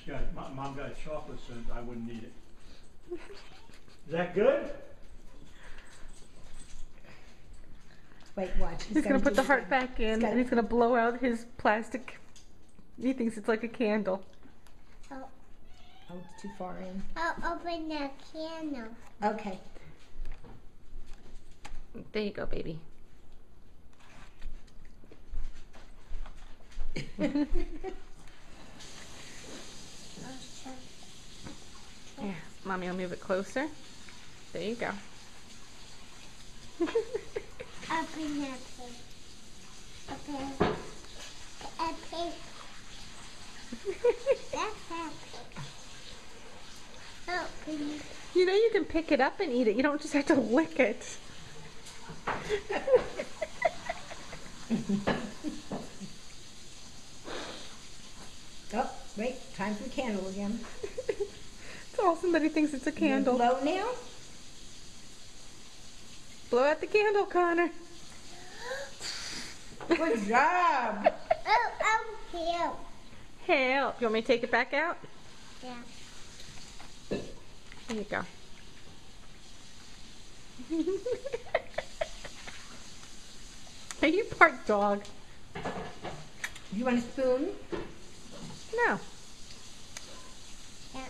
Yeah, Mom got a chocolate scent. I wouldn't eat it. Is that good? Wait, watch. He's gonna put the heart back in, and he's gonna blow out his plastic. He thinks it's like a candle. Oh, it's too far in. I'll open the candle. Okay. There you go, baby. Here, Mommy will move it closer. There you go. Open the pig. Open. A pig. That's happy. Open. You know you can pick it up and eat it. You don't just have to lick it. Oh, wait. Time for the candle again. It's awesome that he thinks it's a candle. Blow now? Blow out the candle, Connor. Good job. Here. Help. You want me to take it back out? Yeah. There you go. Are you part dog? You want a spoon? No. Yeah.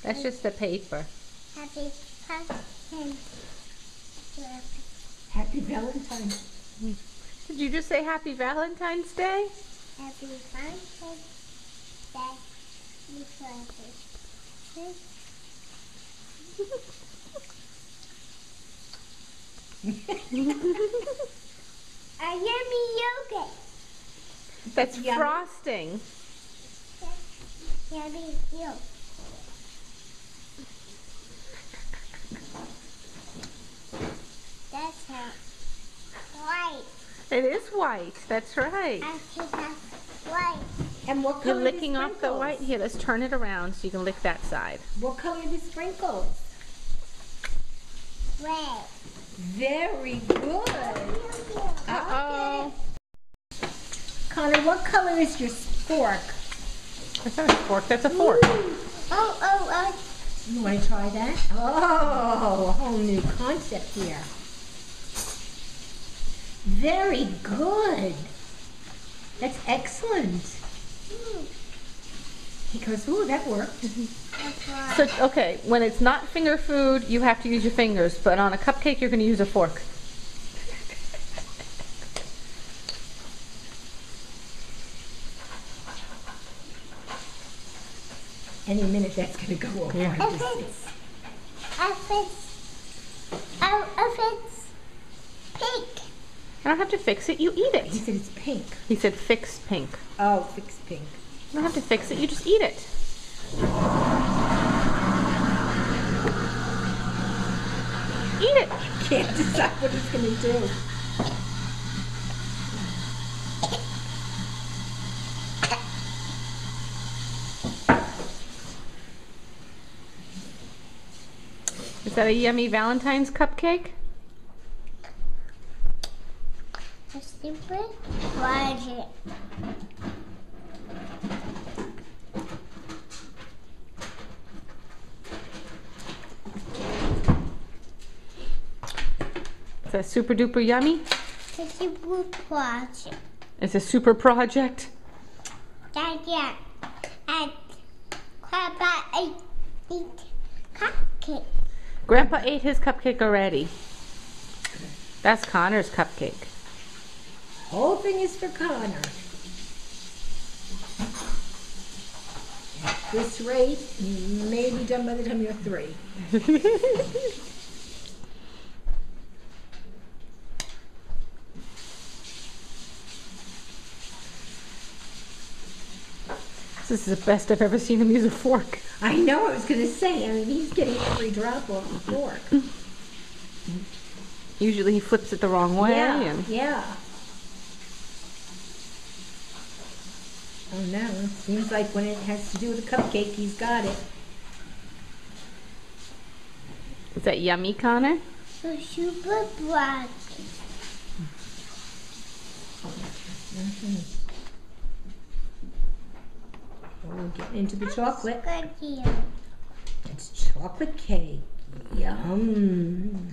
That's just the paper. Happy birthday. Happy Valentine's. Did you just say Happy Valentine's Day? Happy birthday. A yummy yogurt. That's Yummy. frosting. Yummy yogurt. That's white. It is white. That's right. I think that's white. And what You're color licking are the off the white. sprinkles? Here, let's turn it around so you can lick that side. What color are the sprinkles? Red. Very good. Uh-oh. Connor, what color is your fork? That's not a fork. That's a fork. Oh. You want to try that? Oh, a whole new concept here. Very good. That's excellent. He goes, ooh, that worked. That's right. So, okay, when it's not finger food, you have to use your fingers, but on a cupcake, you're going to use a fork. Any minute that's going to go over. Yeah. If it's pink. I don't have to fix it, you eat He it. said it's pink. He said fix pink. Oh, fixed pink. You don't have to fix it, you just eat it. Eat it. Can't decide what it's going to do. Is that a yummy Valentine's cupcake? A super project. Is that super duper yummy? A super project. It's a super project. Yeah. And Grandpa eat cupcake. Grandpa ate his cupcake already. That's Connor's cupcake. Whole thing is for Connor. At this rate, you may be done by the time you're 3. This is the best I've ever seen him use a fork. I know, I was going to say, I mean, he's getting every drop off the fork. Usually he flips it the wrong way. And Yeah. Oh no, seems like when it has to do with a cupcake, he's got it. Is that yummy, Connor? A super project. We'll get into the chocolate. Good deal. It's chocolate cake. Yum.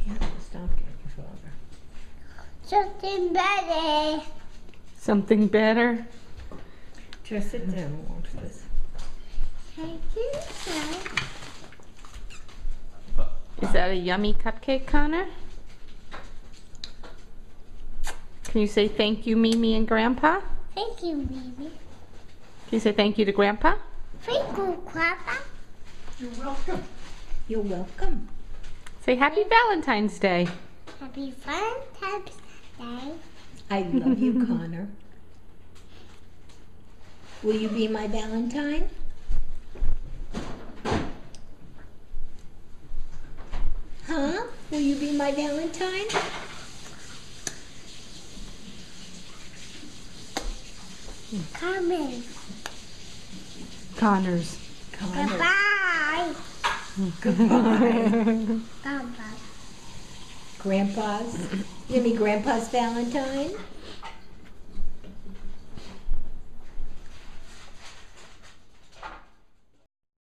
Yeah, stop getting your father. Something better. Something better. Just sit down and watch this. Thank you, sir. Is that a yummy cupcake, Connor? Can you say thank you, Mimi and Grandpa? Thank you, baby. Can you say thank you to Grandpa? Thank you, Papa. You're welcome. You're welcome. Say happy Valentine's Day. Happy Valentine's Day. I love you, Connor. Will you be my Valentine? Huh? Will you be my Valentine? Come in. Connors. Connor. Goodbye. Goodbye. Bye-bye. Grandpa's. You gonna be Grandpa's Valentine?